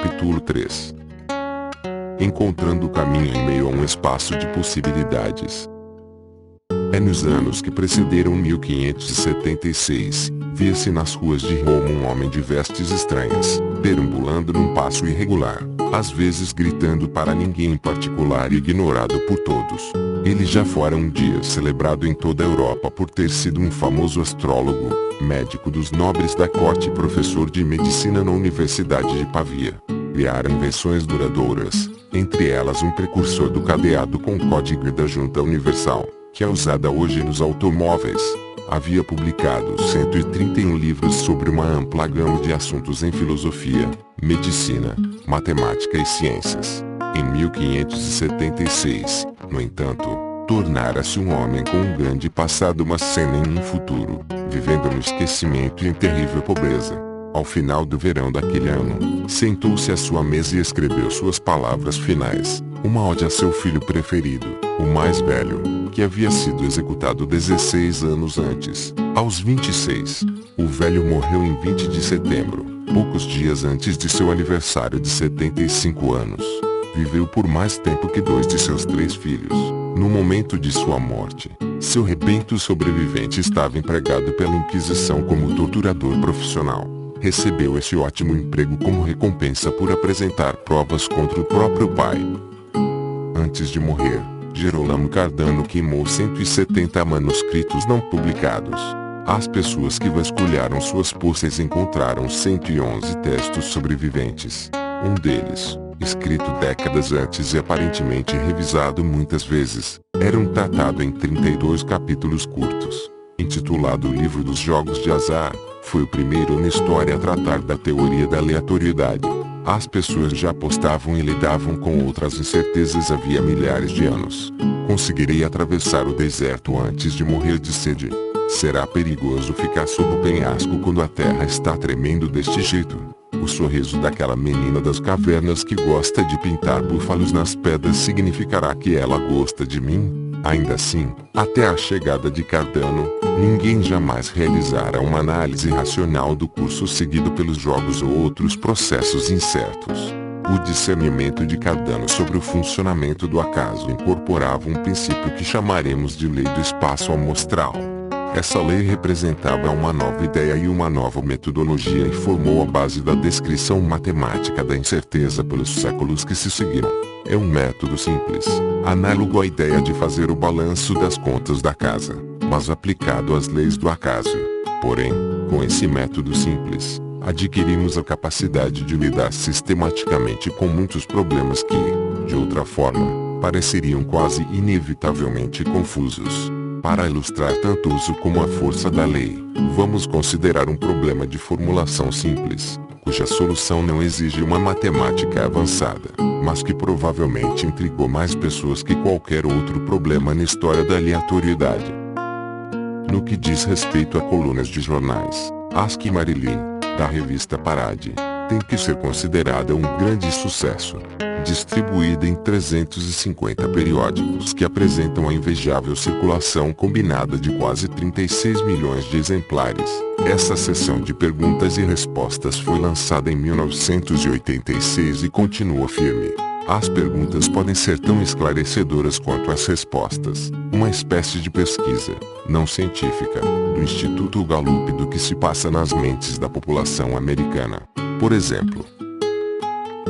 Capítulo 3. Encontrando o caminho em meio a um espaço de possibilidades. É nos anos que precederam 1576, via-se nas ruas de Roma um homem de vestes estranhas, perambulando num passo irregular, às vezes gritando para ninguém em particular e ignorado por todos. Ele já fora um dia celebrado em toda a Europa por ter sido um famoso astrólogo, médico dos nobres da corte e professor de medicina na Universidade de Pavia. Criara invenções duradouras, entre elas um precursor do cadeado com código da Junta Universal, que é usada hoje nos automóveis. Havia publicado 131 livros sobre uma ampla gama de assuntos em filosofia, medicina, matemática e ciências. Em 1576, no entanto, tornara-se um homem com um grande passado mas sem nenhum futuro, vivendo no esquecimento e em terrível pobreza. Ao final do verão daquele ano, sentou-se à sua mesa e escreveu suas palavras finais, uma ode a seu filho preferido, o mais velho, que havia sido executado 16 anos antes, aos 26. O velho morreu em 20 de setembro, poucos dias antes de seu aniversário de 75 anos. Viveu por mais tempo que 2 de seus 3 filhos. No momento de sua morte, seu rebento sobrevivente estava empregado pela Inquisição como torturador profissional. Recebeu esse ótimo emprego como recompensa por apresentar provas contra o próprio pai. Antes de morrer, Gerolamo Cardano queimou 170 manuscritos não publicados. As pessoas que vasculharam suas poças encontraram 111 textos sobreviventes. Um deles, escrito décadas antes e aparentemente revisado muitas vezes, era um tratado em 32 capítulos curtos. Intitulado O Livro dos Jogos de Azar, foi o primeiro na história a tratar da teoria da aleatoriedade. As pessoas já apostavam e lidavam com outras incertezas havia milhares de anos. Conseguirei atravessar o deserto antes de morrer de sede? Será perigoso ficar sob o penhasco quando a terra está tremendo deste jeito? O sorriso daquela menina das cavernas que gosta de pintar búfalos nas pedras significará que ela gosta de mim? Ainda assim, até a chegada de Cardano, ninguém jamais realizara uma análise racional do curso seguido pelos jogos ou outros processos incertos. O discernimento de Cardano sobre o funcionamento do acaso incorporava um princípio que chamaremos de lei do espaço amostral. Essa lei representava uma nova ideia e uma nova metodologia e formou a base da descrição matemática da incerteza pelos séculos que se seguiram. É um método simples, análogo à ideia de fazer o balanço das contas da casa, mas aplicado às leis do acaso. Porém, com esse método simples, adquirimos a capacidade de lidar sistematicamente com muitos problemas que, de outra forma, pareceriam quase inevitavelmente confusos. Para ilustrar tanto o uso como a força da lei, vamos considerar um problema de formulação simples, cuja solução não exige uma matemática avançada, mas que provavelmente intrigou mais pessoas que qualquer outro problema na história da aleatoriedade. No que diz respeito a colunas de jornais, Ask Marilyn, da revista Parade, tem que ser considerada um grande sucesso. Distribuída em 350 periódicos que apresentam a invejável circulação combinada de quase 36 milhões de exemplares. Essa sessão de perguntas e respostas foi lançada em 1986 e continua firme. As perguntas podem ser tão esclarecedoras quanto as respostas. Uma espécie de pesquisa, não científica, do Instituto Gallup do que se passa nas mentes da população americana. Por exemplo,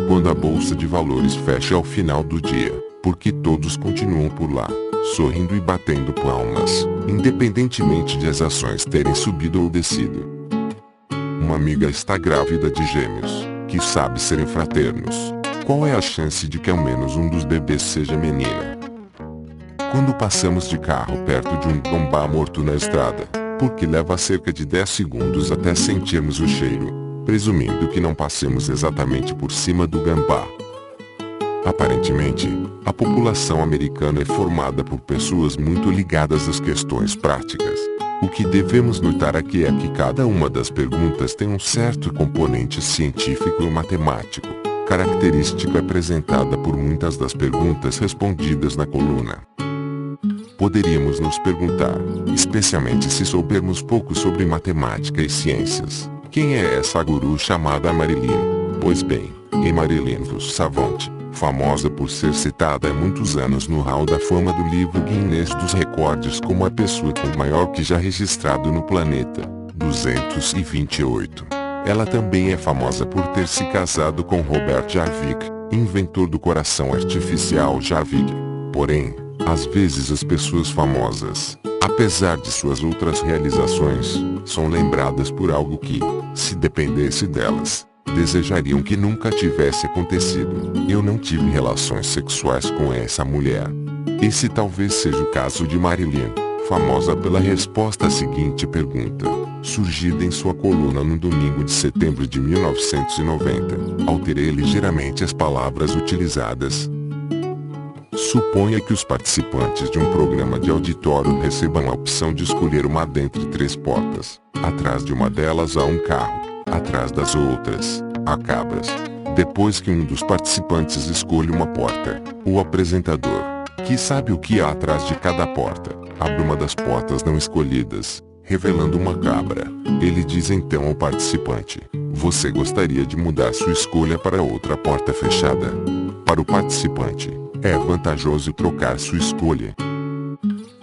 quando a bolsa de valores fecha ao final do dia, por que todos continuam por lá, sorrindo e batendo palmas, independentemente de as ações terem subido ou descido? Uma amiga está grávida de gêmeos, que sabe serem fraternos. Qual é a chance de que ao menos um dos bebês seja menina? Quando passamos de carro perto de um gambá morto na estrada, porque leva cerca de 10 segundos até sentirmos o cheiro, presumindo que não passemos exatamente por cima do gambá. Aparentemente, a população americana é formada por pessoas muito ligadas às questões práticas. O que devemos notar aqui é que cada uma das perguntas tem um certo componente científico e matemático, característica apresentada por muitas das perguntas respondidas na coluna. Poderíamos nos perguntar, especialmente se soubermos pouco sobre matemática e ciências, quem é essa guru chamada Marilyn? Pois bem, E Marilyn Savant, famosa por ser citada há muitos anos no hall da fama do livro Guinness dos Recordes como a pessoa com maior que já registrado no planeta, 228. Ela também é famosa por ter se casado com Robert Jarvik, inventor do coração artificial Jarvik. Porém, às vezes as pessoas famosas, apesar de suas outras realizações, são lembradas por algo que, se dependesse delas, desejariam que nunca tivesse acontecido. Eu não tive relações sexuais com essa mulher. Esse talvez seja o caso de Marilyn, famosa pela resposta à seguinte pergunta, surgida em sua coluna no domingo de setembro de 1990. Alterei ligeiramente as palavras utilizadas. Suponha que os participantes de um programa de auditório recebam a opção de escolher uma dentre 3 portas. Atrás de uma delas há um carro, atrás das outras, há cabras. Depois que um dos participantes escolhe uma porta, o apresentador, que sabe o que há atrás de cada porta, abre uma das portas não escolhidas, revelando uma cabra. Ele diz então ao participante, você gostaria de mudar sua escolha para outra porta fechada? Para o participante, é vantajoso trocar sua escolha.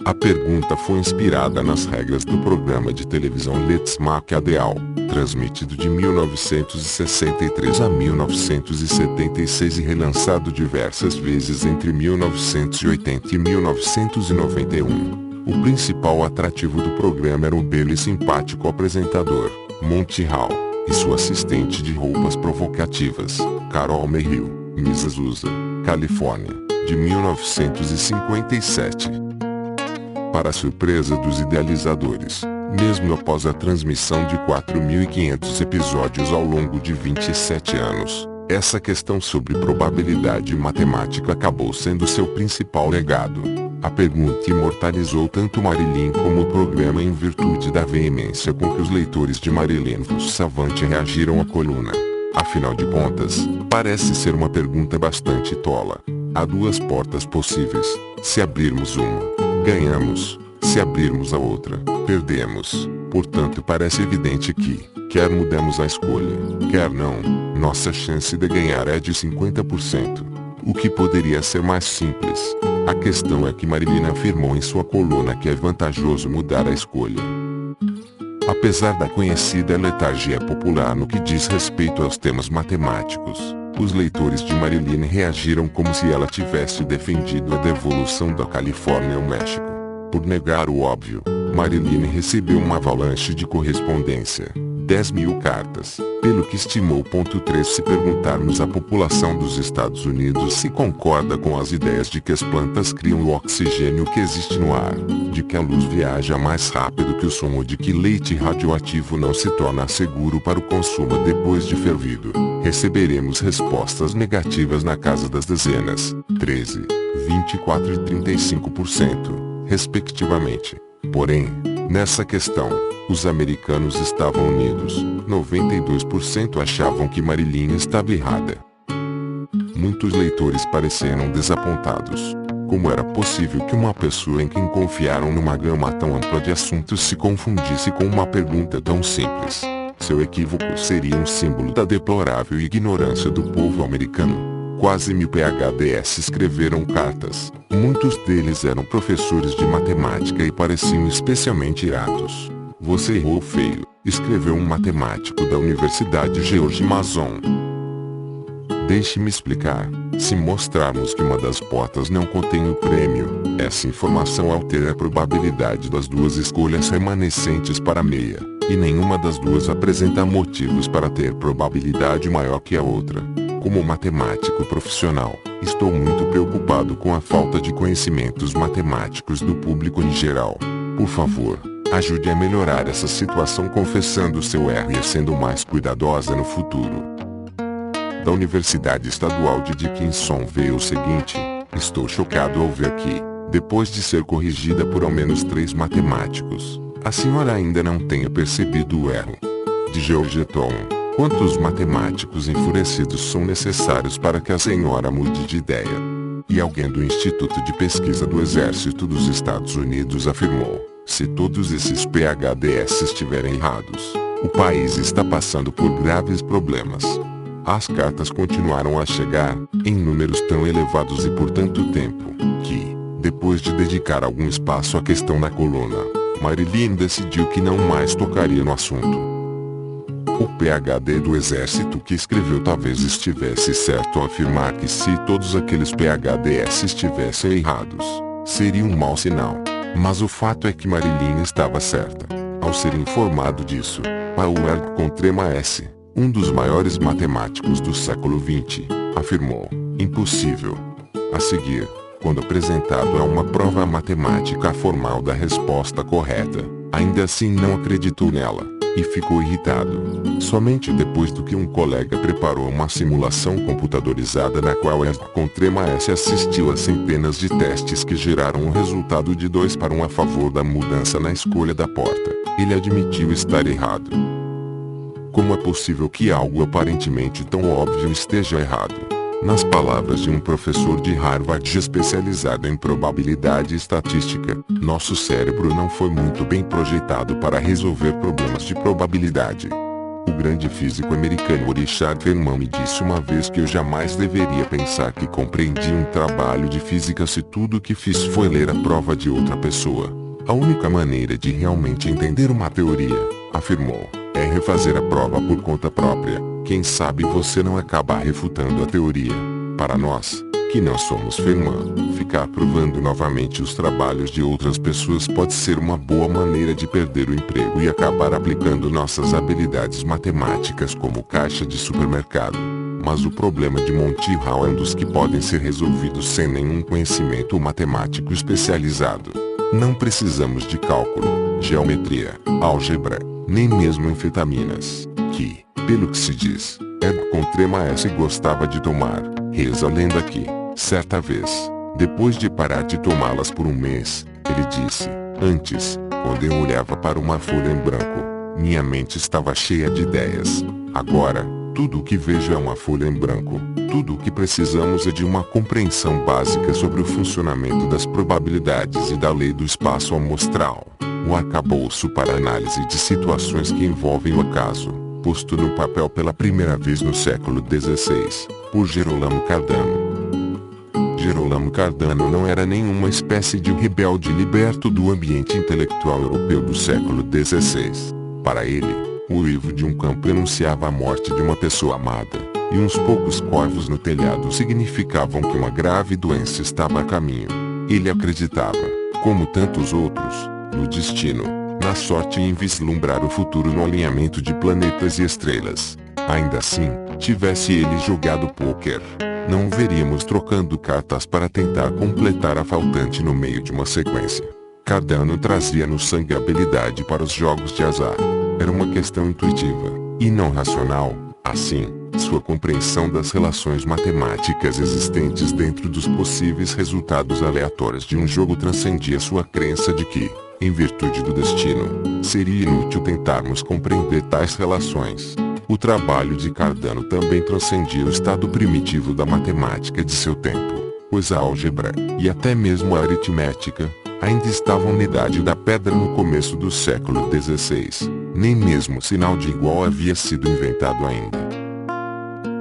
A pergunta foi inspirada nas regras do programa de televisão Let's Make a Deal, transmitido de 1963 a 1976 e relançado diversas vezes entre 1980 e 1991. O principal atrativo do programa era o belo e simpático apresentador, Monty Hall, e sua assistente de roupas provocativas, Carol Mayhew, Miss Azusa, Califórnia, de 1957. Para a surpresa dos idealizadores, mesmo após a transmissão de 4.500 episódios ao longo de 27 anos, essa questão sobre probabilidade matemática acabou sendo seu principal legado. A pergunta imortalizou tanto Marilyn como o programa em virtude da veemência com que os leitores de Marilyn Savant reagiram à coluna. Afinal de contas, parece ser uma pergunta bastante tola. Há 2 portas possíveis. Se abrirmos uma, ganhamos. Se abrirmos a outra, perdemos. Portanto, parece evidente que, quer mudemos a escolha, quer não, nossa chance de ganhar é de 50%. O que poderia ser mais simples. A questão é que Marilyn afirmou em sua coluna que é vantajoso mudar a escolha. Apesar da conhecida letargia popular no que diz respeito aos temas matemáticos, os leitores de Marilyn reagiram como se ela tivesse defendido a devolução da Califórnia ao México. Por negar o óbvio, Marilyn recebeu uma avalanche de correspondência, 10.000 cartas, pelo que estimou. 3 Se perguntarmos à população dos Estados Unidos se concorda com as ideias de que as plantas criam o oxigênio que existe no ar, de que a luz viaja mais rápido que o som ou de que leite radioativo não se torna seguro para o consumo depois de fervido, receberemos respostas negativas na casa das dezenas, 13, 24 e 35%, respectivamente. Porém, nessa questão, os americanos estavam unidos. 92% achavam que Marilyn estava errada. Muitos leitores pareceram desapontados. Como era possível que uma pessoa em quem confiaram numa gama tão ampla de assuntos se confundisse com uma pergunta tão simples? Seu equívoco seria um símbolo da deplorável ignorância do povo americano. Quase 1000 PhDs escreveram cartas. Muitos deles eram professores de matemática e pareciam especialmente irados. Você errou feio, escreveu um matemático da Universidade George Mason. Deixe-me explicar. Se mostrarmos que uma das portas não contém o prêmio, essa informação altera a probabilidade das 2 escolhas remanescentes para a meia, e nenhuma das 2 apresenta motivos para ter probabilidade maior que a outra. Como matemático profissional, estou muito preocupado com a falta de conhecimentos matemáticos do público em geral. Por favor, ajude a melhorar essa situação confessando seu erro e sendo mais cuidadosa no futuro. Da Universidade Estadual de Dickinson veio o seguinte: estou chocado ao ver que, depois de ser corrigida por ao menos 3 matemáticos, a senhora ainda não tenha percebido o erro. De Georgetown. Quantos matemáticos enfurecidos são necessários para que a senhora mude de ideia? E alguém do Instituto de Pesquisa do Exército dos Estados Unidos afirmou: se todos esses PhDs estiverem errados, o país está passando por graves problemas. As cartas continuaram a chegar, em números tão elevados e por tanto tempo, que, depois de dedicar algum espaço à questão na coluna, Marilyn decidiu que não mais tocaria no assunto. O PhD do exército que escreveu talvez estivesse certo ao afirmar que se todos aqueles PhDs estivessem errados, seria um mau sinal. Mas o fato é que Marilyn estava certa. Ao ser informado disso, Howard Contrema S., um dos maiores matemáticos do século XX, afirmou: impossível. A seguir, quando apresentado a uma prova matemática formal da resposta correta, ainda assim não acreditou nela, e ficou irritado. Somente depois do que um colega preparou uma simulação computadorizada na qual Contrema S assistiu a centenas de testes que geraram um resultado de 2-1 a favor da mudança na escolha da porta, ele admitiu estar errado. Como é possível que algo aparentemente tão óbvio esteja errado? Nas palavras de um professor de Harvard especializado em probabilidade e estatística, nosso cérebro não foi muito bem projetado para resolver problemas de probabilidade. O grande físico americano Richard Feynman me disse uma vez que eu jamais deveria pensar que compreendi um trabalho de física se tudo o que fiz foi ler a prova de outra pessoa. A única maneira de realmente entender uma teoria, afirmou, é refazer a prova por conta própria. Quem sabe você não acaba refutando a teoria. Para nós, que não somos Feynman, ficar provando novamente os trabalhos de outras pessoas pode ser uma boa maneira de perder o emprego e acabar aplicando nossas habilidades matemáticas como caixa de supermercado. Mas o problema de Monty Hall é um dos que podem ser resolvidos sem nenhum conhecimento matemático especializado. Não precisamos de cálculo, geometria, álgebra, nem mesmo anfetaminas, que, pelo que se diz, Contrema S gostava de tomar. Reza a lenda que, certa vez, depois de parar de tomá-las por um mês, ele disse: antes, quando eu olhava para uma folha em branco, minha mente estava cheia de ideias. Agora, tudo o que vejo é uma folha em branco. Tudo o que precisamos é de uma compreensão básica sobre o funcionamento das probabilidades e da lei do espaço amostral. O arcabouço para análise de situações que envolvem o acaso, posto no papel pela primeira vez no século XVI, por Gerolamo Cardano. Gerolamo Cardano não era nenhuma espécie de rebelde liberto do ambiente intelectual europeu do século XVI. Para ele, o uivo de um campo enunciava a morte de uma pessoa amada, e uns poucos corvos no telhado significavam que uma grave doença estava a caminho. Ele acreditava, como tantos outros, no destino, na sorte e em vislumbrar o futuro no alinhamento de planetas e estrelas. Ainda assim, tivesse ele jogado pôquer, não o veríamos trocando cartas para tentar completar a faltante no meio de uma sequência. Cardano trazia no sangue a habilidade para os jogos de azar. Era uma questão intuitiva, e não racional. Assim, sua compreensão das relações matemáticas existentes dentro dos possíveis resultados aleatórios de um jogo transcendia sua crença de que, em virtude do destino, seria inútil tentarmos compreender tais relações. O trabalho de Cardano também transcendia o estado primitivo da matemática de seu tempo, pois a álgebra, e até mesmo a aritmética, ainda estavam na idade da pedra no começo do século XVI. Nem mesmo o sinal de igual havia sido inventado ainda.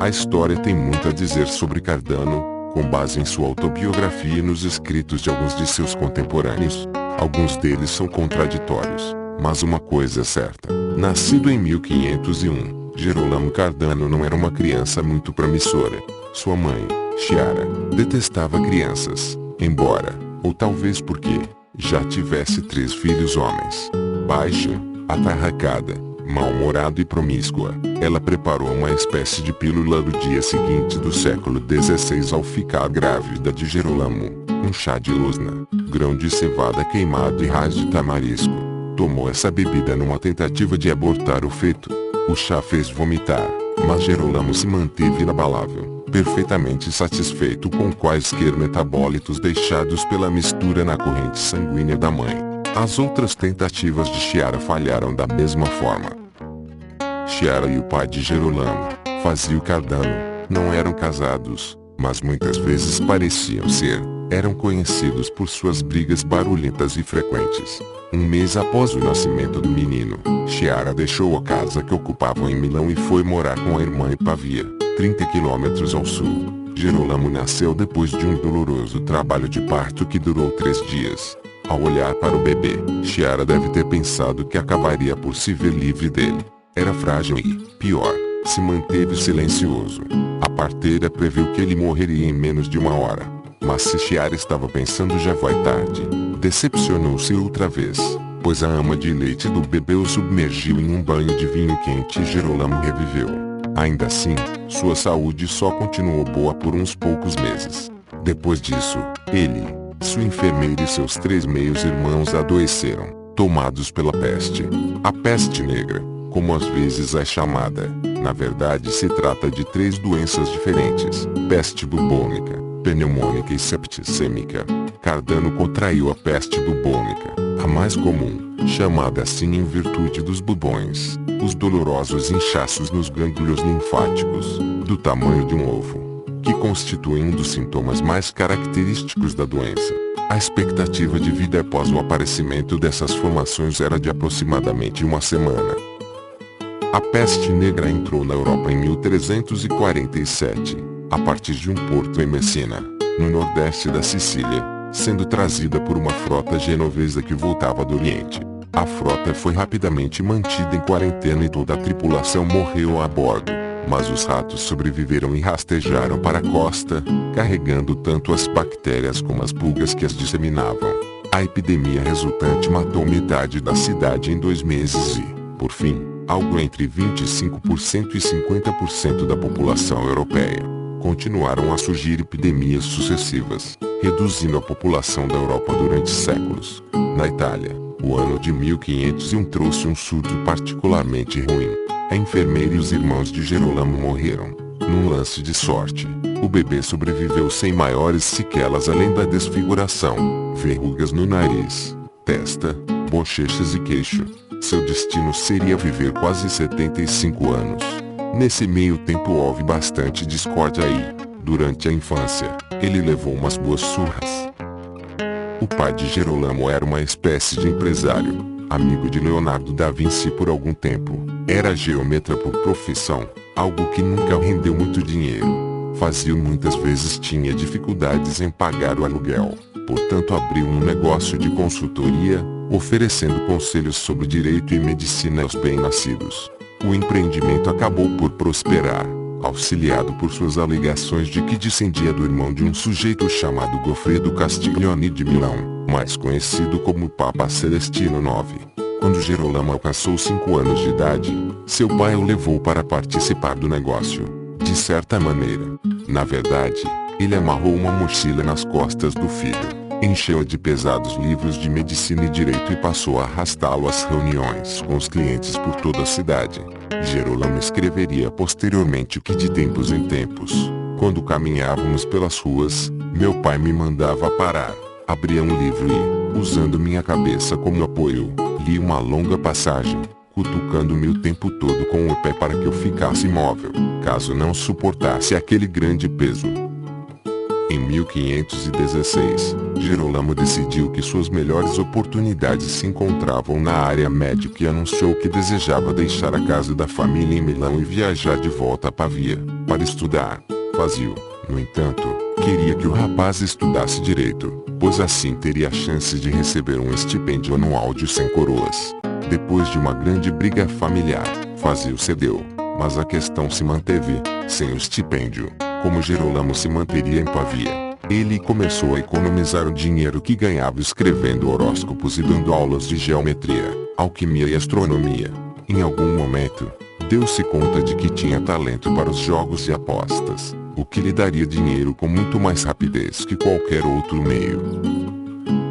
A história tem muito a dizer sobre Cardano, com base em sua autobiografia e nos escritos de alguns de seus contemporâneos. Alguns deles são contraditórios, mas uma coisa é certa. Nascido em 1501, Gerolamo Cardano não era uma criança muito promissora. Sua mãe, Chiara, detestava crianças, embora, ou talvez porque, já tivesse 3 filhos homens. Baixa, atarracada, mal-humorada e promíscua, ela preparou uma espécie de pílula no dia seguinte do século XVI ao ficar grávida de Gerolamo. Um chá de luzna, grão de cevada queimado e raiz de tamarisco. Tomou essa bebida numa tentativa de abortar o feto. O chá fez vomitar, mas Gerolamo se manteve inabalável, perfeitamente satisfeito com quaisquer metabólitos deixados pela mistura na corrente sanguínea da mãe. As outras tentativas de Chiara falharam da mesma forma. Chiara e o pai de Gerolamo, Fazio Cardano, não eram casados, mas muitas vezes pareciam ser. Eram conhecidos por suas brigas barulhentas e frequentes. Um mês após o nascimento do menino, Chiara deixou a casa que ocupavam em Milão e foi morar com a irmã em Pavia. 30 quilômetros ao sul. Gerolamo nasceu depois de um doloroso trabalho de parto que durou 3 dias. Ao olhar para o bebê, Chiara deve ter pensado que acabaria por se ver livre dele. Era frágil e, pior, se manteve silencioso. A parteira previu que ele morreria em menos de 1 hora. Mas se Chiara estava pensando já vai tarde, decepcionou-se outra vez, pois a ama de leite do bebê o submergiu em um banho de vinho quente e Gerolamo reviveu. Ainda assim, sua saúde só continuou boa por uns poucos meses. Depois disso, ele, sua enfermeira e seus 3 meios-irmãos adoeceram, tomados pela peste. A peste negra, como às vezes é chamada, na verdade se trata de 3 doenças diferentes: peste bubônica, pneumônica e septicêmica. Cardano contraiu a peste bubônica, a mais comum, chamada assim em virtude dos bubões, os dolorosos inchaços nos gânglios linfáticos, do tamanho de um ovo, que constituem um dos sintomas mais característicos da doença. A expectativa de vida após o aparecimento dessas formações era de aproximadamente 1 semana. A peste negra entrou na Europa em 1347, a partir de um porto em Messina, no nordeste da Sicília, sendo trazida por uma frota genovesa que voltava do Oriente. A frota foi rapidamente mantida em quarentena e toda a tripulação morreu a bordo, mas os ratos sobreviveram e rastejaram para a costa, carregando tanto as bactérias como as pulgas que as disseminavam. A epidemia resultante matou metade da cidade em 2 meses e, por fim, algo entre 25% e 50% da população europeia. Continuaram a surgir epidemias sucessivas, reduzindo a população da Europa durante séculos. Na Itália, o ano de 1501 trouxe um surto particularmente ruim. A enfermeira e os irmãos de Gerolamo morreram. Num lance de sorte, o bebê sobreviveu sem maiores sequelas além da desfiguração, verrugas no nariz, testa, bochechas e queixo. Seu destino seria viver quase 75 anos. Nesse meio tempo houve bastante discórdia e, durante a infância, ele levou umas boas surras. O pai de Gerolamo era uma espécie de empresário, amigo de Leonardo da Vinci por algum tempo. Era geometra por profissão, algo que nunca rendeu muito dinheiro. Fazio muitas vezes tinha dificuldades em pagar o aluguel, portanto abriu um negócio de consultoria, oferecendo conselhos sobre direito e medicina aos bem-nascidos. O empreendimento acabou por prosperar, auxiliado por suas alegações de que descendia do irmão de um sujeito chamado Goffredo Castiglione de Milão, mais conhecido como Papa Celestino IX. Quando Gerolamo alcançou 5 anos de idade, seu pai o levou para participar do negócio, de certa maneira. Na verdade, ele amarrou uma mochila nas costas do filho, encheu-a de pesados livros de medicina e direito e passou a arrastá-lo às reuniões com os clientes por toda a cidade. Gerolamo escreveria posteriormente que de tempos em tempos, quando caminhávamos pelas ruas, meu pai me mandava parar, abria um livro e, usando minha cabeça como apoio, li uma longa passagem, cutucando-me o tempo todo com o pé para que eu ficasse imóvel, caso não suportasse aquele grande peso. Em 1516, Gerolamo decidiu que suas melhores oportunidades se encontravam na área médica e anunciou que desejava deixar a casa da família em Milão e viajar de volta a Pavia, para estudar. Fazio, no entanto, queria que o rapaz estudasse direito, pois assim teria a chance de receber um estipêndio anual de 100 coroas. Depois de uma grande briga familiar, Fazio cedeu, mas a questão se manteve, sem o estipêndio. Como Gerolamo se manteria em Pavia, ele começou a economizar o dinheiro que ganhava escrevendo horóscopos e dando aulas de geometria, alquimia e astronomia. Em algum momento, deu-se conta de que tinha talento para os jogos de apostas, o que lhe daria dinheiro com muito mais rapidez que qualquer outro meio.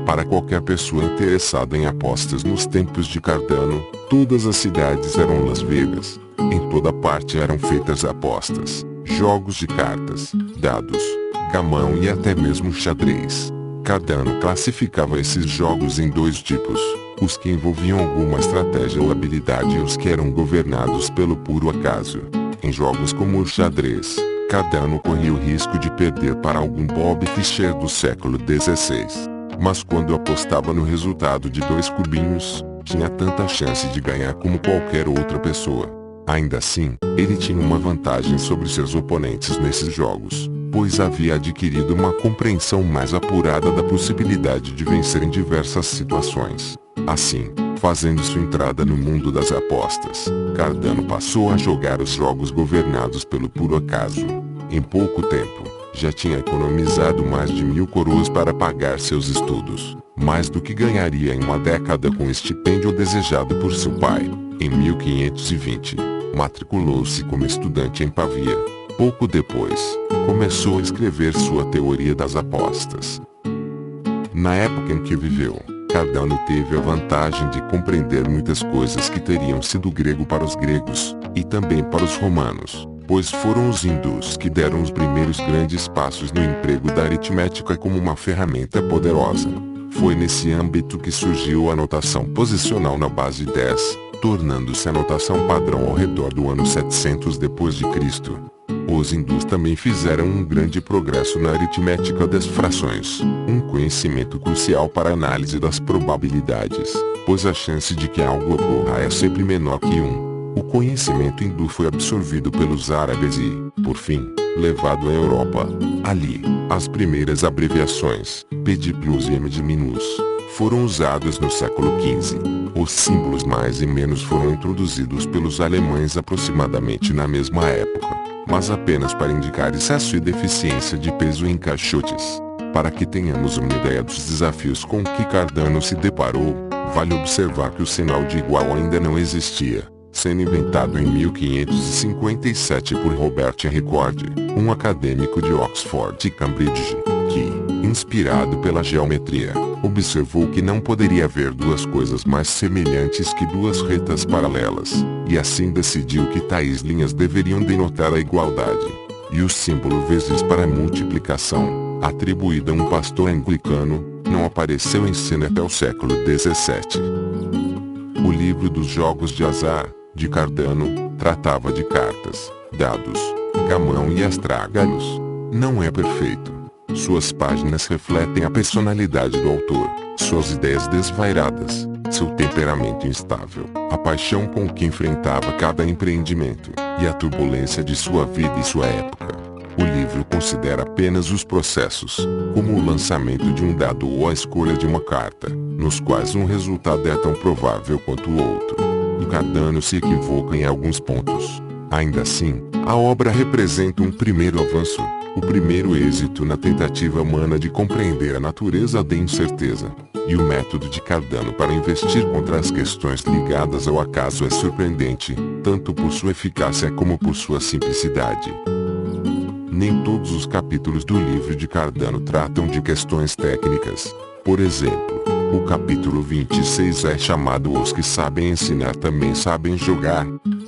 Para qualquer pessoa interessada em apostas nos tempos de Cardano, todas as cidades eram Las Vegas. Em toda parte eram feitas apostas, jogos de cartas, dados, gamão e até mesmo xadrez. Cardano classificava esses jogos em 2 tipos: os que envolviam alguma estratégia ou habilidade e os que eram governados pelo puro acaso. Em jogos como o xadrez, Cardano corria o risco de perder para algum Bob Fischer do século XVI. Mas quando apostava no resultado de 2 cubinhos, tinha tanta chance de ganhar como qualquer outra pessoa. Ainda assim, ele tinha uma vantagem sobre seus oponentes nesses jogos, pois havia adquirido uma compreensão mais apurada da possibilidade de vencer em diversas situações. Assim, fazendo sua entrada no mundo das apostas, Cardano passou a jogar os jogos governados pelo puro acaso. Em pouco tempo, já tinha economizado mais de 1000 coroas para pagar seus estudos, mais do que ganharia em uma década com o estipêndio desejado por seu pai. Em 1520, matriculou-se como estudante em Pavia. Pouco depois, começou a escrever sua teoria das apostas. Na época em que viveu, Cardano teve a vantagem de compreender muitas coisas que teriam sido grego para os gregos, e também para os romanos, pois foram os hindus que deram os primeiros grandes passos no emprego da aritmética como uma ferramenta poderosa. Foi nesse âmbito que surgiu a notação posicional na base 10, tornando-se a notação padrão ao redor do ano 700 d.C. Os hindus também fizeram um grande progresso na aritmética das frações, um conhecimento crucial para a análise das probabilidades, pois a chance de que algo ocorra é sempre menor que 1. O conhecimento hindu foi absorvido pelos árabes e, por fim, levado à Europa. Ali, as primeiras abreviações, PD Plus e MD Minus, foram usadas no século XV. Os símbolos mais e menos foram introduzidos pelos alemães aproximadamente na mesma época, mas apenas para indicar excesso e deficiência de peso em caixotes. Para que tenhamos uma ideia dos desafios com que Cardano se deparou, vale observar que o sinal de igual ainda não existia, sendo inventado em 1557 por Robert Ricord, um acadêmico de Oxford e Cambridge, que, inspirado pela geometria, observou que não poderia haver duas coisas mais semelhantes que duas retas paralelas, e assim decidiu que tais linhas deveriam denotar a igualdade. E o símbolo vezes para a multiplicação, atribuído a um pastor anglicano, não apareceu em cena até o século XVII. O livro dos jogos de azar, de Cardano, tratava de cartas, dados, gamão e astragalhos. Não é perfeito. Suas páginas refletem a personalidade do autor, suas ideias desvairadas, seu temperamento instável, a paixão com que enfrentava cada empreendimento, e a turbulência de sua vida e sua época. O livro considera apenas os processos, como o lançamento de um dado ou a escolha de uma carta, nos quais um resultado é tão provável quanto o outro. E Cardano se equivoca em alguns pontos. Ainda assim, a obra representa um primeiro avanço, o primeiro êxito na tentativa humana de compreender a natureza da incerteza. E o método de Cardano para investir contra as questões ligadas ao acaso é surpreendente, tanto por sua eficácia como por sua simplicidade. Nem todos os capítulos do livro de Cardano tratam de questões técnicas. Por exemplo, o capítulo 26 é chamado Os que sabem ensinar também sabem jogar.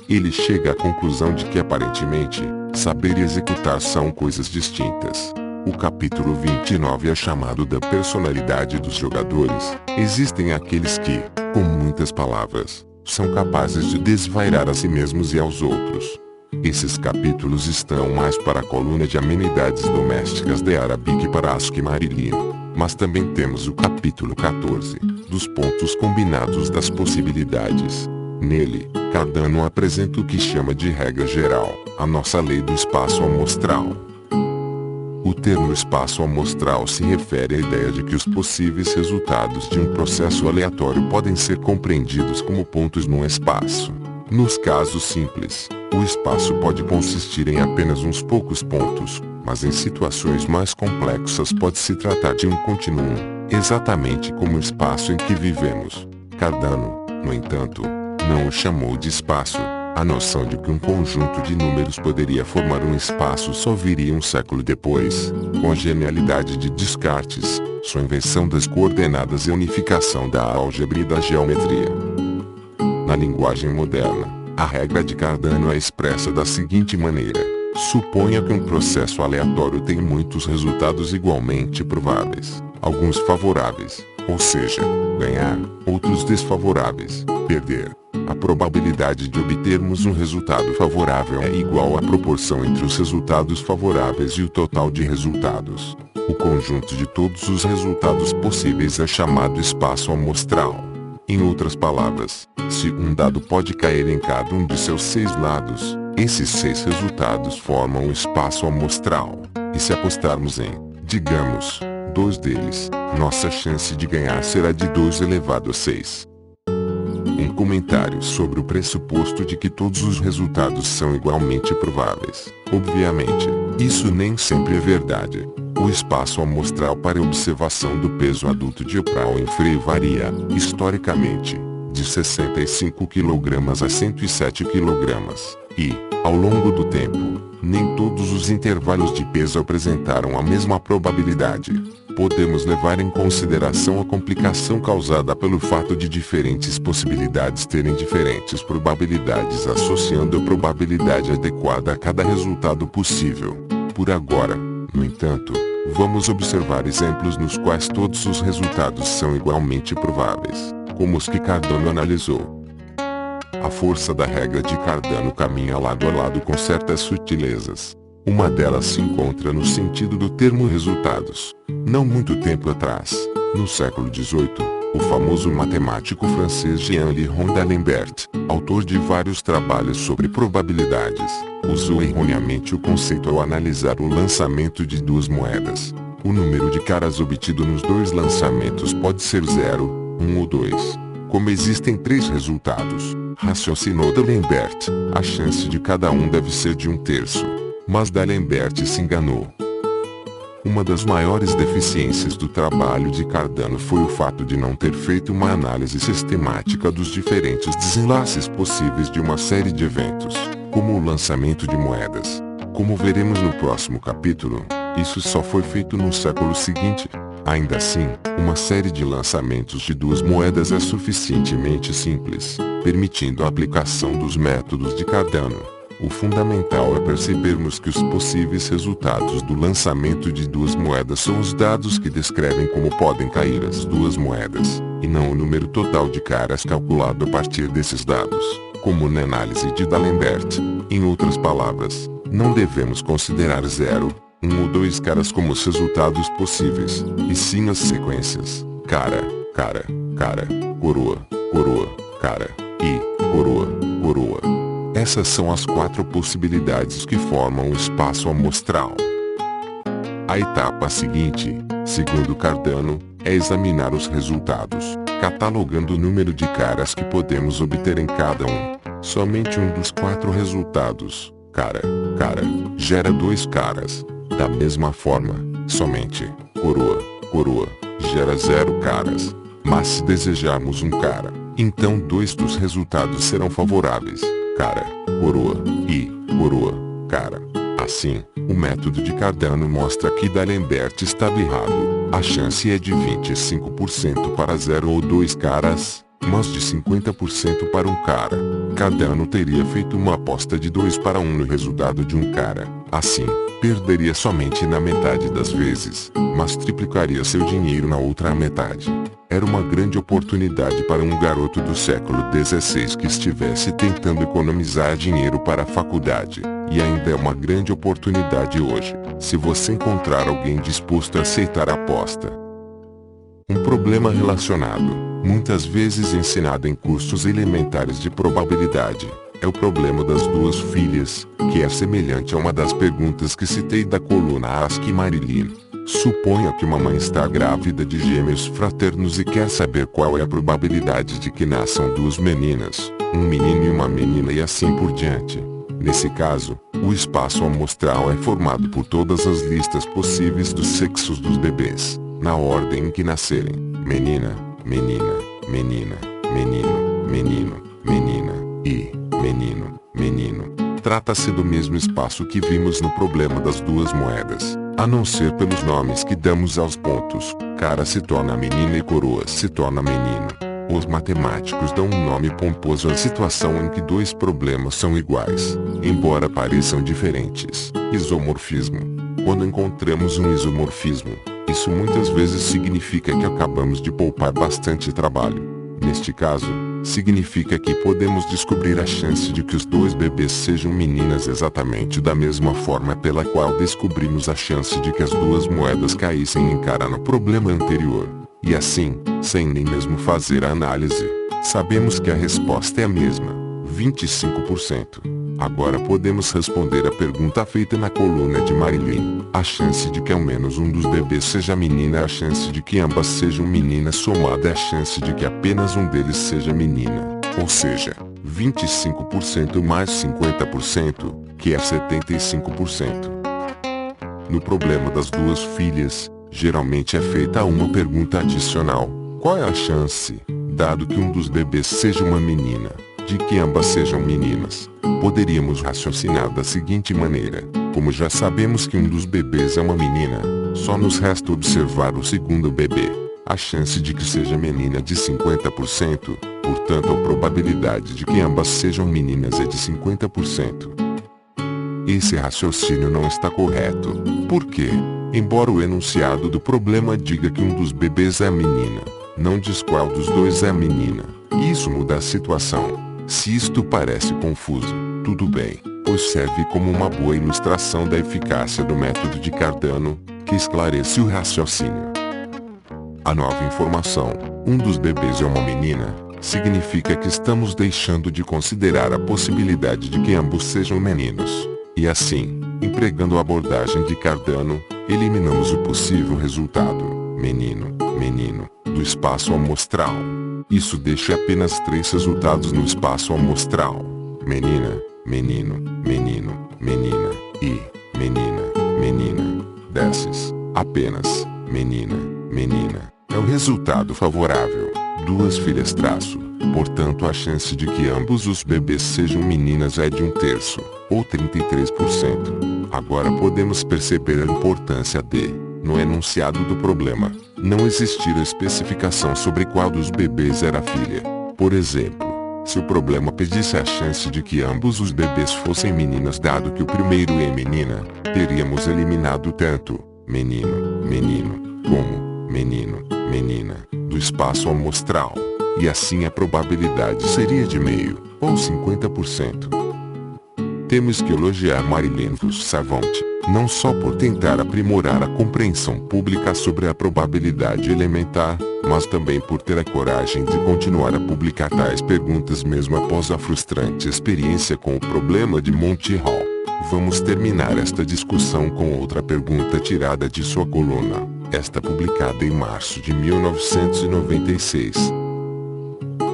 Ele chega à conclusão de que aparentemente, saber e executar são coisas distintas. O capítulo 29 é chamado da personalidade dos jogadores. Existem aqueles que, com muitas palavras, são capazes de desvairar a si mesmos e aos outros. Esses capítulos estão mais para a coluna de amenidades domésticas de Arabi que para Ask Marilyn. Mas também temos o capítulo 14, dos pontos combinados das possibilidades. Nele, Cardano apresenta o que chama de regra geral, a nossa lei do espaço amostral. O termo espaço amostral se refere à ideia de que os possíveis resultados de um processo aleatório podem ser compreendidos como pontos num espaço. Nos casos simples, o espaço pode consistir em apenas uns poucos pontos, mas em situações mais complexas pode se tratar de um continuum, exatamente como o espaço em que vivemos. Cardano, no entanto, não o chamou de espaço. A noção de que um conjunto de números poderia formar um espaço só viria um século depois, com a genialidade de Descartes, sua invenção das coordenadas e unificação da álgebra e da geometria. Na linguagem moderna, a regra de Cardano é expressa da seguinte maneira: suponha que um processo aleatório tem muitos resultados igualmente prováveis, alguns favoráveis, ou seja, ganhar, outros desfavoráveis, perder. A probabilidade de obtermos um resultado favorável é igual à proporção entre os resultados favoráveis e o total de resultados. O conjunto de todos os resultados possíveis é chamado espaço amostral. Em outras palavras, se um dado pode cair em cada um de seus 6 lados, esses 6 resultados formam um espaço amostral. E se apostarmos em, digamos, 2 deles, nossa chance de ganhar será de 2 elevado a 6. Um comentário sobre o pressuposto de que todos os resultados são igualmente prováveis. Obviamente, isso nem sempre é verdade. O espaço amostral para observação do peso adulto de Oprah Winfrey varia, historicamente, de 65 kg a 107 kg, e, ao longo do tempo, nem todos os intervalos de peso apresentaram a mesma probabilidade. Podemos levar em consideração a complicação causada pelo fato de diferentes possibilidades terem diferentes probabilidades, associando a probabilidade adequada a cada resultado possível. Por agora, no entanto, vamos observar exemplos nos quais todos os resultados são igualmente prováveis, como os que Cardano analisou. A força da regra de Cardano caminha lado a lado com certas sutilezas. Uma delas se encontra no sentido do termo resultados. Não muito tempo atrás, no século XVIII, o famoso matemático francês Jean-Léon d'Alembert, autor de vários trabalhos sobre probabilidades, usou erroneamente o conceito ao analisar o lançamento de 2 moedas. O número de caras obtido nos 2 lançamentos pode ser 0, 1 ou 2. Como existem 3 resultados, raciocinou d'Alembert, a chance de cada um deve ser de 1/3. Mas d'Alembert se enganou. Uma das maiores deficiências do trabalho de Cardano foi o fato de não ter feito uma análise sistemática dos diferentes desenlaces possíveis de uma série de eventos, como o lançamento de moedas. Como veremos no próximo capítulo, isso só foi feito no século seguinte. Ainda assim, uma série de lançamentos de 2 moedas é suficientemente simples, permitindo a aplicação dos métodos de Cardano. O fundamental é percebermos que os possíveis resultados do lançamento de 2 moedas são os dados que descrevem como podem cair as 2 moedas, e não o número total de caras calculado a partir desses dados, como na análise de d'Alembert. Em outras palavras, não devemos considerar 0, 1 ou 2 caras como os resultados possíveis, e sim as sequências: cara, cara, cara, coroa, coroa, cara, e coroa, coroa. Essas são as 4 possibilidades que formam o espaço amostral. A etapa seguinte, segundo Cardano, é examinar os resultados, catalogando o número de caras que podemos obter em cada um. Somente um dos 4 resultados, cara, cara, gera 2 caras. Da mesma forma, somente coroa, coroa, gera 0 caras. Mas se desejarmos um cara, então 2 dos resultados serão favoráveis. Cara, coroa, e coroa, cara. Assim, o método de Cardano mostra que d'Alembert estava errado. A chance é de 25% para 0 ou 2 caras, mas de 50% para um cara. Cardano teria feito uma aposta de 2 para 1 no resultado de um cara. Assim, perderia somente na metade das vezes, mas triplicaria seu dinheiro na outra metade. Era uma grande oportunidade para um garoto do século XVI que estivesse tentando economizar dinheiro para a faculdade, e ainda é uma grande oportunidade hoje, se você encontrar alguém disposto a aceitar a aposta. Um problema relacionado, muitas vezes ensinado em cursos elementares de probabilidade, é o problema das 2 filhas, que é semelhante a uma das perguntas que citei da coluna Ask Marilyn. Suponha que uma mãe está grávida de gêmeos fraternos e quer saber qual é a probabilidade de que nasçam 2 meninas, um menino e uma menina e assim por diante. Nesse caso, o espaço amostral é formado por todas as listas possíveis dos sexos dos bebês, na ordem em que nascerem: menina, menina, menina, menino, menino, menina, e menino, menino. Trata-se do mesmo espaço que vimos no problema das 2 moedas, a não ser pelos nomes que damos aos pontos. Cara se torna menina e coroa se torna menino. Os matemáticos dão um nome pomposo à situação em que 2 problemas são iguais, embora pareçam diferentes: isomorfismo. Quando encontramos um isomorfismo, isso muitas vezes significa que acabamos de poupar bastante trabalho. Neste caso, significa que podemos descobrir a chance de que os 2 bebês sejam meninas exatamente da mesma forma pela qual descobrimos a chance de que as 2 moedas caíssem em cara no problema anterior. E assim, sem nem mesmo fazer a análise, Sabemos que a resposta é a mesma, 25%. Agora podemos responder a pergunta feita na coluna de Marilyn. A chance de que ao menos um dos bebês seja menina é a chance de que ambas sejam meninas somada é a chance de que apenas um deles seja menina. Ou seja, 25% mais 50%, que é 75%. No problema das duas filhas, geralmente é feita uma pergunta adicional. Qual é a chance, dado que um dos bebês seja uma menina, de que ambas sejam meninas? Poderíamos raciocinar da seguinte maneira: como já sabemos que um dos bebês é uma menina, só nos resta observar o segundo bebê. A chance de que seja menina é de 50%, portanto a probabilidade de que ambas sejam meninas é de 50%. Esse raciocínio não está correto. Por quê? Embora o enunciado do problema diga que um dos bebês é menina, não diz qual dos dois é a menina. Isso muda a situação. Se isto parece confuso, tudo bem, pois serve como uma boa ilustração da eficácia do método de Cardano, que esclarece o raciocínio. A nova informação, um dos bebês é uma menina, significa que estamos deixando de considerar a possibilidade de que ambos sejam meninos. E assim, empregando a abordagem de Cardano, eliminamos o possível resultado, menino, menino, do espaço amostral. Isso deixa apenas 3 resultados no espaço amostral: menina, menino, menino, menina e menina, menina. Desses, apenas menina, menina é o resultado favorável. Duas filhas traço. Portanto, a chance de que ambos os bebês sejam meninas é de 1/3, ou 33%. Agora podemos perceber a importância de, no enunciado do problema, não existir a especificação sobre qual dos bebês era a filha. Por exemplo, se o problema pedisse a chance de que ambos os bebês fossem meninas dado que o primeiro é menina, teríamos eliminado tanto menino, menino, como menino, menina, do espaço amostral. E assim a probabilidade seria de meio, ou 50%. Temos que elogiar Marilyn Savant, não só por tentar aprimorar a compreensão pública sobre a probabilidade elementar, mas também por ter a coragem de continuar a publicar tais perguntas mesmo após a frustrante experiência com o problema de Monty Hall. Vamos terminar esta discussão com outra pergunta tirada de sua coluna, esta publicada em março de 1996.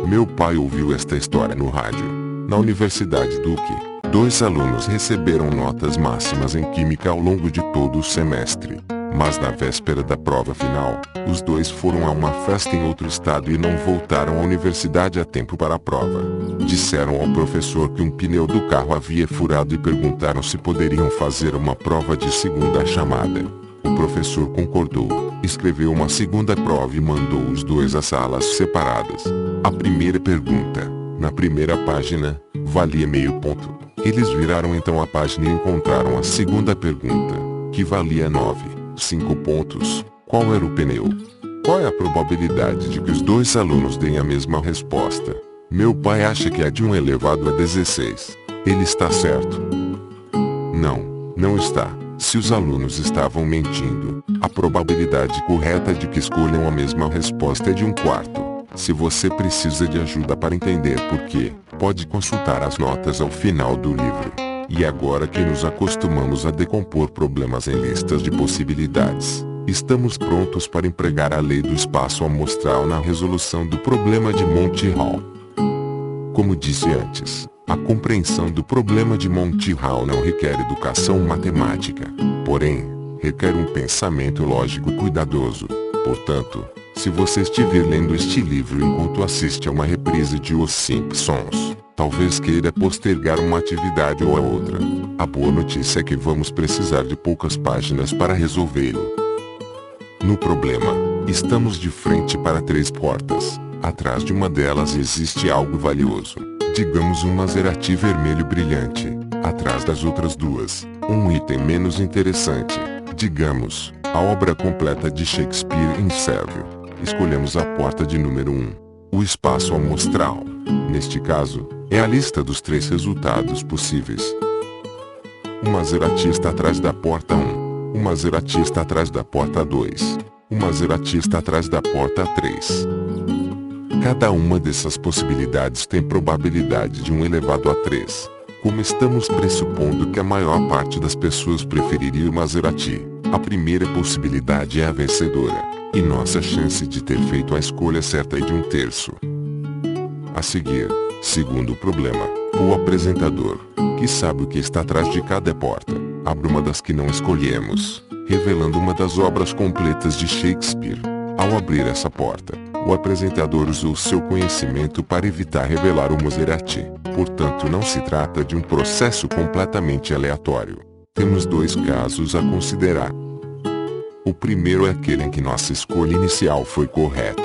Meu pai ouviu esta história no rádio. Na Universidade Duke, 2 alunos receberam notas máximas em química ao longo de todo o semestre. Mas na véspera da prova final, os 2 foram a uma festa em outro estado e não voltaram à universidade a tempo para a prova. Disseram ao professor que um pneu do carro havia furado e perguntaram se poderiam fazer uma prova de segunda chamada. O professor concordou, escreveu uma segunda prova e mandou os 2 a salas separadas. A primeira pergunta, na primeira página, valia meio ponto. Eles viraram então a página e encontraram a segunda pergunta, que valia 5 pontos. Qual era o pneu? Qual é a probabilidade de que os 2 alunos deem a mesma resposta? Meu pai acha que é de 1 elevado a 16. Ele está certo? Não, não está. Se os alunos estavam mentindo, a probabilidade correta de que escolham a mesma resposta é de 1/4. Se você precisa de ajuda para entender por quê, pode consultar as notas ao final do livro. E agora que nos acostumamos a decompor problemas em listas de possibilidades, estamos prontos para empregar a lei do espaço amostral na resolução do problema de Monty Hall. Como disse antes, a compreensão do problema de Monty Hall não requer educação matemática, porém, requer um pensamento lógico cuidadoso. Portanto, se você estiver lendo este livro enquanto assiste a uma reprise de Os Simpsons, talvez queira postergar uma atividade ou a outra. A boa notícia é que vamos precisar de poucas páginas para resolvê-lo. No problema, estamos de frente para 3 portas. Atrás de uma delas existe algo valioso. Digamos um Maserati vermelho brilhante. Atrás das outras 2, um item menos interessante. Digamos, a obra completa de Shakespeare em Sérvio. Escolhemos a porta de número 1. O espaço amostral, neste caso, é a lista dos 3 resultados possíveis. O Maserati está atrás da porta 1. O Maserati está atrás da porta 2. O Maserati está atrás da porta 3. Cada uma dessas possibilidades tem probabilidade de 1 elevado a 3. Como estamos pressupondo que a maior parte das pessoas preferiria o Maserati, a primeira possibilidade é a vencedora, e nossa chance de ter feito a escolha certa é de 1/3. A seguir, segundo problema, o apresentador, que sabe o que está atrás de cada porta, abre uma das que não escolhemos, revelando uma das obras completas de Shakespeare. Ao abrir essa porta, o apresentador usou seu conhecimento para evitar revelar o Maserati, portanto não se trata de um processo completamente aleatório. Temos 2 casos a considerar. O primeiro é aquele em que nossa escolha inicial foi correta.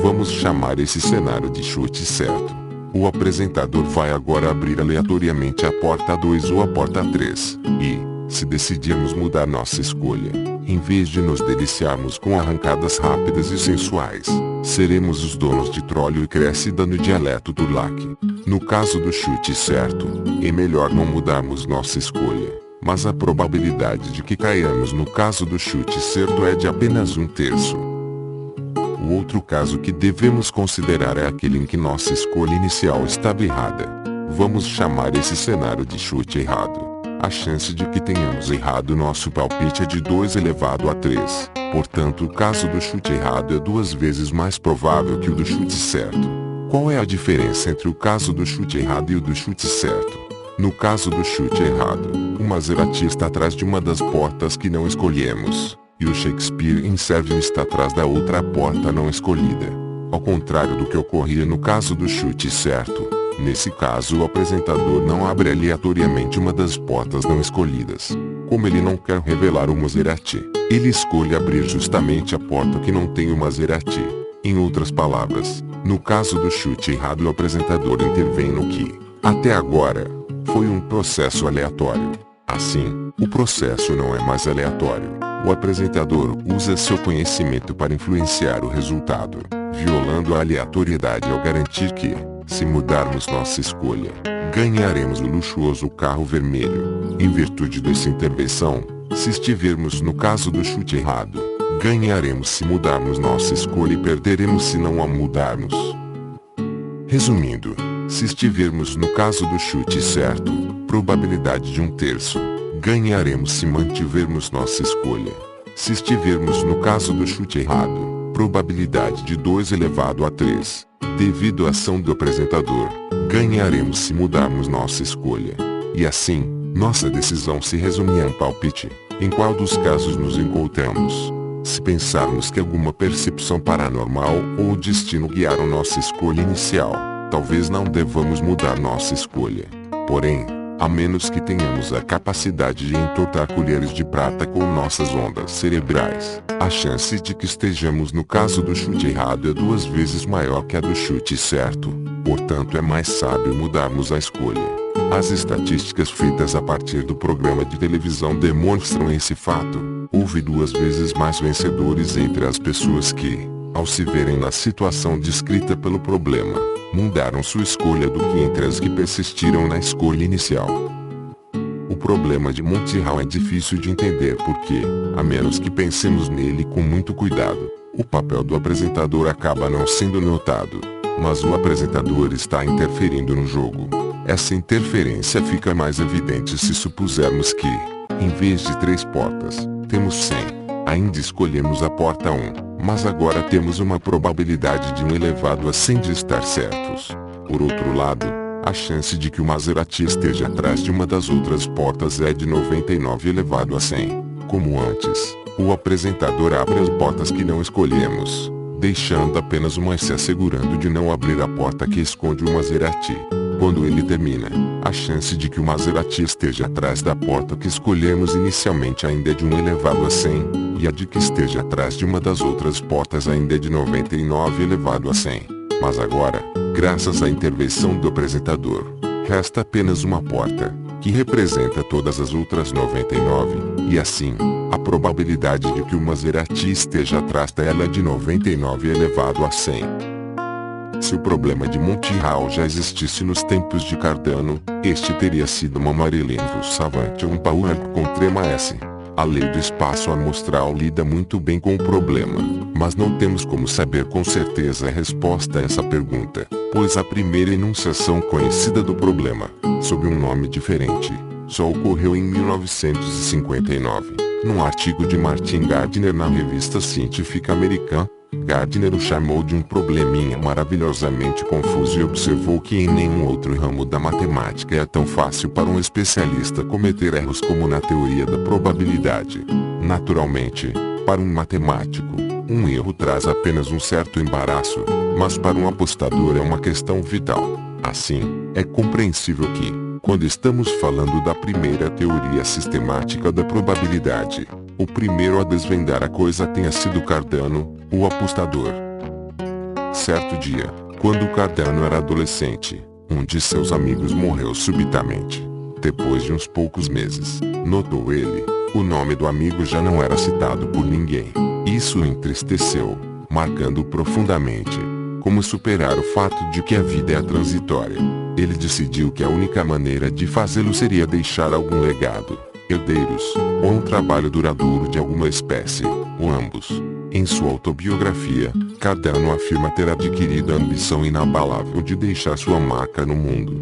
Vamos chamar esse cenário de chute certo. O apresentador vai agora abrir aleatoriamente a porta 2 ou a porta 3, e, se decidirmos mudar nossa escolha, em vez de nos deliciarmos com arrancadas rápidas e sensuais, seremos os donos de tróleo e crescida no dialeto turlaque. No caso do chute certo, é melhor não mudarmos nossa escolha, mas a probabilidade de que caiamos no caso do chute certo é de apenas 1/3. O outro caso que devemos considerar é aquele em que nossa escolha inicial estava errada. Vamos chamar esse cenário de chute errado. A chance de que tenhamos errado nosso palpite é de 2 elevado a 3. Portanto, o caso do chute errado é 2 vezes mais provável que o do chute certo. Qual é a diferença entre o caso do chute errado e o do chute certo? No caso do chute errado, o Maserati está atrás de uma das portas que não escolhemos, e o Shakespeare in Serviam está atrás da outra porta não escolhida. Ao contrário do que ocorria no caso do chute certo, nesse caso o apresentador não abre aleatoriamente uma das portas não escolhidas. Como ele não quer revelar o Maserati, ele escolhe abrir justamente a porta que não tem o Maserati. Em outras palavras, no caso do chute errado o apresentador intervém no que, até agora, foi um processo aleatório. Assim, o processo não é mais aleatório. O apresentador usa seu conhecimento para influenciar o resultado, violando a aleatoriedade ao garantir que, se mudarmos nossa escolha, ganharemos o luxuoso carro vermelho. Em virtude dessa intervenção, se estivermos no caso do chute errado, ganharemos se mudarmos nossa escolha e perderemos se não a mudarmos. Resumindo, se estivermos no caso do chute certo, probabilidade de 1/3, ganharemos se mantivermos nossa escolha. Se estivermos no caso do chute errado, probabilidade de 2 elevado a 3. Devido à ação do apresentador, ganharemos se mudarmos nossa escolha. E assim, nossa decisão se resume a um palpite. Em qual dos casos nos encontramos? Se pensarmos que alguma percepção paranormal ou o destino guiaram nossa escolha inicial, talvez não devamos mudar nossa escolha. Porém, a menos que tenhamos a capacidade de entortar colheres de prata com nossas ondas cerebrais, a chance de que estejamos no caso do chute errado é 2 vezes maior que a do chute certo. Portanto, é mais sábio mudarmos a escolha. As estatísticas feitas a partir do programa de televisão demonstram esse fato. Houve 2 vezes mais vencedores entre as pessoas que, ao se verem na situação descrita pelo problema, mudaram sua escolha do que entre as que persistiram na escolha inicial. O problema de Monty Hall é difícil de entender porque, a menos que pensemos nele com muito cuidado, o papel do apresentador acaba não sendo notado, mas o apresentador está interferindo no jogo. Essa interferência fica mais evidente se supusermos que, em vez de 3 portas, temos 100. Ainda escolhemos a porta 1, mas agora temos uma probabilidade de 1 elevado a 100 de estar certos. Por outro lado, a chance de que o Maserati esteja atrás de uma das outras portas é de 99 elevado a 100. Como antes, o apresentador abre as portas que não escolhemos, deixando apenas uma e se assegurando de não abrir a porta que esconde o Maserati. Quando ele termina, a chance de que o Maserati esteja atrás da porta que escolhemos inicialmente ainda é de 1 elevado a 100, e a de que esteja atrás de uma das outras portas ainda é de 99 elevado a 100. Mas agora, graças à intervenção do apresentador, resta apenas uma porta, que representa todas as outras 99, e assim, a probabilidade de que o Maserati esteja atrás dela é de 99 elevado a 100. Se o problema de Monty Hall já existisse nos tempos de Cardano, este teria sido uma Marilyn Savant ou um Power com trema S. A lei do espaço amostral lida muito bem com o problema, mas não temos como saber com certeza a resposta a essa pergunta, pois a primeira enunciação conhecida do problema, sob um nome diferente, só ocorreu em 1959, num artigo de Martin Gardner na revista científica americana. Gardner o chamou de um probleminha maravilhosamente confuso e observou que em nenhum outro ramo da matemática é tão fácil para um especialista cometer erros como na teoria da probabilidade. Naturalmente, para um matemático, um erro traz apenas um certo embaraço, mas para um apostador é uma questão vital. Assim, é compreensível que, quando estamos falando da primeira teoria sistemática da probabilidade, o primeiro a desvendar a coisa tenha sido Cardano, o apostador. Certo dia, quando Cardano era adolescente, um de seus amigos morreu subitamente. Depois de uns poucos meses, notou ele, o nome do amigo já não era citado por ninguém. Isso o entristeceu, marcando profundamente. Como superar o fato de que a vida é transitória? Ele decidiu que a única maneira de fazê-lo seria deixar algum legado, herdeiros, ou um trabalho duradouro de alguma espécie, ou ambos. Em sua autobiografia, Cardano afirma ter adquirido a ambição inabalável de deixar sua marca no mundo.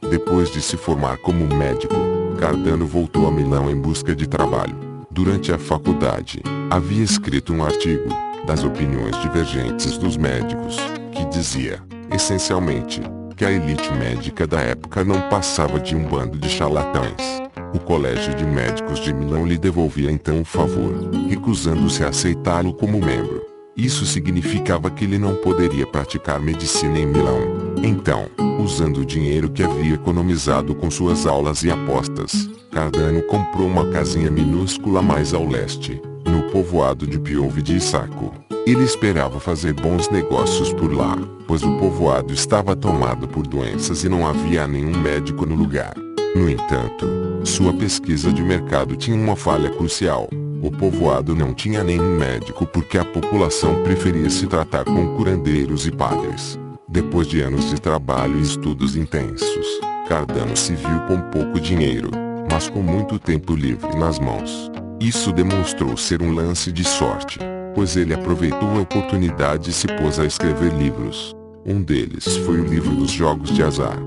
Depois de se formar como médico, Cardano voltou a Milão em busca de trabalho. Durante a faculdade, havia escrito um artigo, das opiniões divergentes dos médicos, que dizia, essencialmente, que a elite médica da época não passava de um bando de charlatães. O Colégio de Médicos de Milão lhe devolvia então o favor, recusando-se a aceitá-lo como membro. Isso significava que ele não poderia praticar medicina em Milão. Então, usando o dinheiro que havia economizado com suas aulas e apostas, Cardano comprou uma casinha minúscula mais ao leste, no povoado de Piove di Sacco. Ele esperava fazer bons negócios por lá, pois o povoado estava tomado por doenças e não havia nenhum médico no lugar. No entanto, sua pesquisa de mercado tinha uma falha crucial. O povoado não tinha nenhum médico porque a população preferia se tratar com curandeiros e padres. Depois de anos de trabalho e estudos intensos, Cardano se viu com pouco dinheiro, mas com muito tempo livre nas mãos. Isso demonstrou ser um lance de sorte, pois ele aproveitou a oportunidade e se pôs a escrever livros. Um deles foi o livro dos jogos de azar.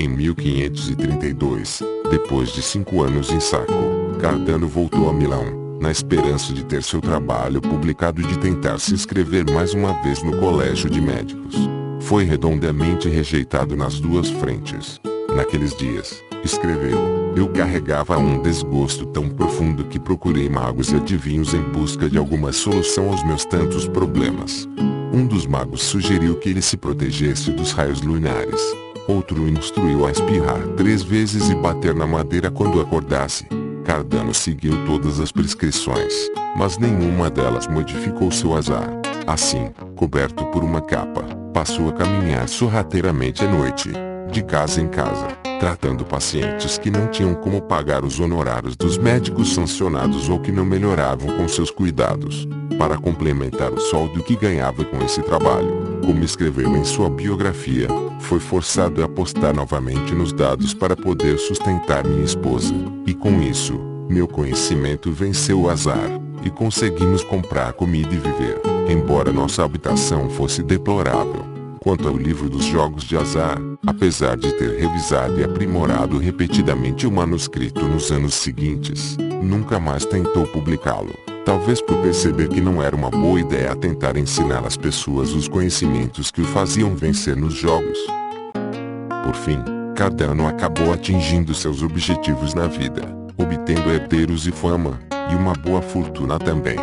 Em 1532, depois de 5 anos em Sacco, Cardano voltou a Milão, na esperança de ter seu trabalho publicado e de tentar se inscrever mais uma vez no Colégio de Médicos. Foi redondamente rejeitado nas duas frentes. Naqueles dias, escreveu, eu carregava um desgosto tão profundo que procurei magos e adivinhos em busca de alguma solução aos meus tantos problemas. Um dos magos sugeriu que ele se protegesse dos raios lunares. Outro o instruiu a espirrar 3 vezes e bater na madeira quando acordasse. Cardano seguiu todas as prescrições, mas nenhuma delas modificou seu azar. Assim, coberto por uma capa, passou a caminhar sorrateiramente à noite, de casa em casa, tratando pacientes que não tinham como pagar os honorários dos médicos sancionados ou que não melhoravam com seus cuidados. Para complementar o soldo que ganhava com esse trabalho, como escreveu em sua biografia, foi forçado a apostar novamente nos dados para poder sustentar minha esposa. E com isso, meu conhecimento venceu o azar, e conseguimos comprar comida e viver, embora nossa habitação fosse deplorável. Quanto ao livro dos jogos de azar, apesar de ter revisado e aprimorado repetidamente o manuscrito nos anos seguintes, nunca mais tentou publicá-lo. Talvez por perceber que não era uma boa ideia tentar ensinar às pessoas os conhecimentos que o faziam vencer nos jogos. Por fim, Cardano acabou atingindo seus objetivos na vida, obtendo herdeiros e fama, e uma boa fortuna também.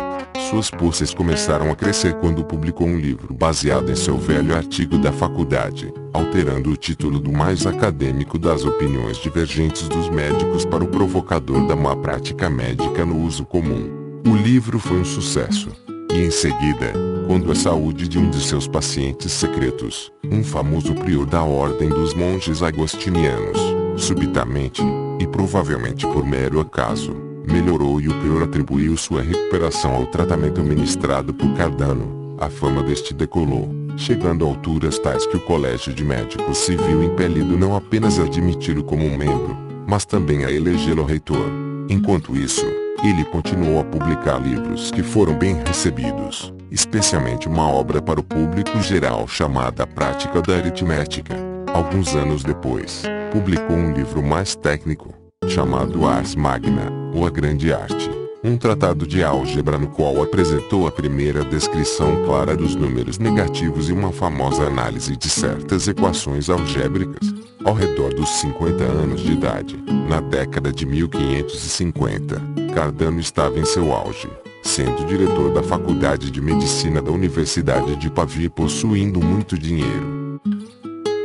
Suas posses começaram a crescer quando publicou um livro baseado em seu velho artigo da faculdade, alterando o título do mais acadêmico das opiniões divergentes dos médicos para o provocador da má prática médica no uso comum. O livro foi um sucesso. E em seguida, quando a saúde de um de seus pacientes secretos, um famoso prior da ordem dos monges agostinianos, subitamente, e provavelmente por mero acaso, melhorou e o prior atribuiu sua recuperação ao tratamento ministrado por Cardano, a fama deste decolou, chegando a alturas tais que o Colégio de Médicos se viu impelido não apenas a admiti-lo como um membro, mas também a elegê-lo reitor. Enquanto isso, ele continuou a publicar livros que foram bem recebidos, especialmente uma obra para o público geral chamada A Prática da Aritmética. Alguns anos depois, publicou um livro mais técnico, chamado Ars Magna, ou A Grande Arte, um tratado de álgebra no qual apresentou a primeira descrição clara dos números negativos e uma famosa análise de certas equações algébricas. Ao redor dos 50 anos de idade, na década de 1550, Cardano estava em seu auge, sendo diretor da Faculdade de Medicina da Universidade de Pavia e possuindo muito dinheiro.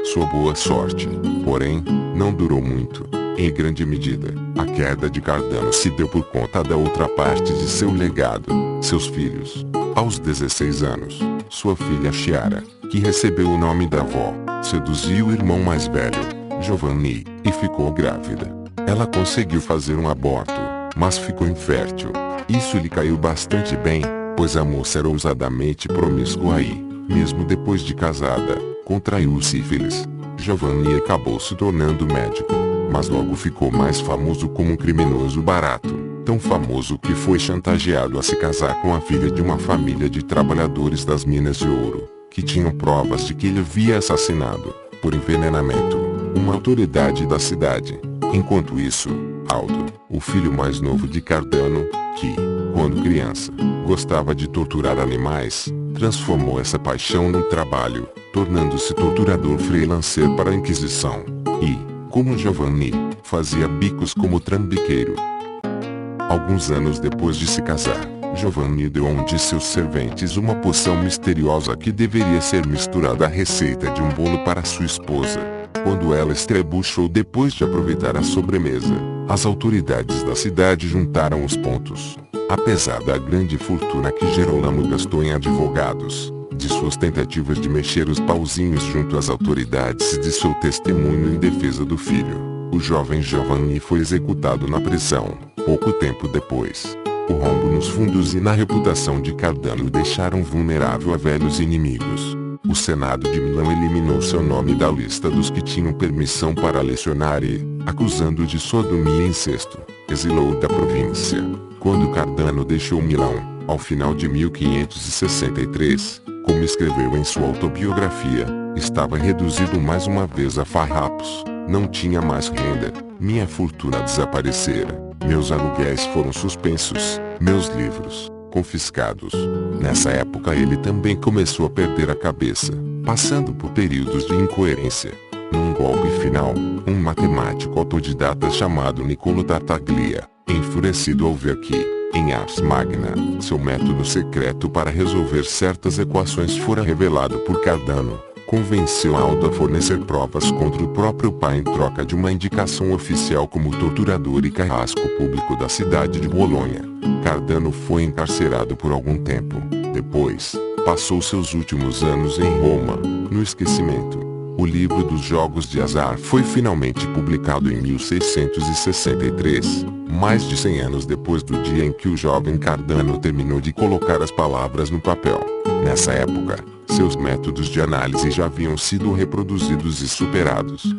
Sua boa sorte, porém, não durou muito. Em grande medida, a queda de Cardano se deu por conta da outra parte de seu legado, seus filhos. Aos 16 anos, sua filha Chiara, que recebeu o nome da avó, seduziu o irmão mais velho, Giovanni, e ficou grávida. Ela conseguiu fazer um aborto, mas ficou infértil. Isso lhe caiu bastante bem, pois a moça era ousadamente promíscua e, mesmo depois de casada, contraiu sífilis. Giovanni acabou se tornando médico, mas logo ficou mais famoso como um criminoso barato, tão famoso que foi chantageado a se casar com a filha de uma família de trabalhadores das minas de ouro, que tinham provas de que ele havia assassinado, por envenenamento, uma autoridade da cidade. Enquanto isso, Aldo, o filho mais novo de Cardano, que, quando criança, gostava de torturar animais, transformou essa paixão num trabalho, tornando-se torturador freelancer para a Inquisição. E, como Giovanni, fazia bicos como trambiqueiro. Alguns anos depois de se casar, Giovanni deu a um de seus serventes uma poção misteriosa que deveria ser misturada à receita de um bolo para sua esposa. Quando ela estrebuchou depois de aproveitar a sobremesa, as autoridades da cidade juntaram os pontos. Apesar da grande fortuna que Gerolamo gastou em advogados, de suas tentativas de mexer os pauzinhos junto às autoridades e de seu testemunho em defesa do filho, o jovem Giovanni foi executado na prisão, pouco tempo depois. O rombo nos fundos e na reputação de Cardano o deixaram vulnerável a velhos inimigos. O Senado de Milão eliminou seu nome da lista dos que tinham permissão para lecionar e, acusando-o de sodomia e incesto, exilou-o da província. Quando Cardano deixou Milão, ao final de 1563, como escreveu em sua autobiografia, estava reduzido mais uma vez a farrapos, não tinha mais renda, minha fortuna desaparecera, meus aluguéis foram suspensos, meus livros, confiscados. Nessa época ele também começou a perder a cabeça, passando por períodos de incoerência. Num golpe final, um matemático autodidata chamado Niccolo Tartaglia, enfurecido ao ver que, em Ars Magna, seu método secreto para resolver certas equações fora revelado por Cardano, convenceu Aldo a fornecer provas contra o próprio pai em troca de uma indicação oficial como torturador e carrasco público da cidade de Bolonha. Cardano foi encarcerado por algum tempo. Depois, passou seus últimos anos em Roma, no esquecimento. O livro dos jogos de azar foi finalmente publicado em 1663, mais de 100 anos depois do dia em que o jovem Cardano terminou de colocar as palavras no papel. Nessa época, seus métodos de análise já haviam sido reproduzidos e superados.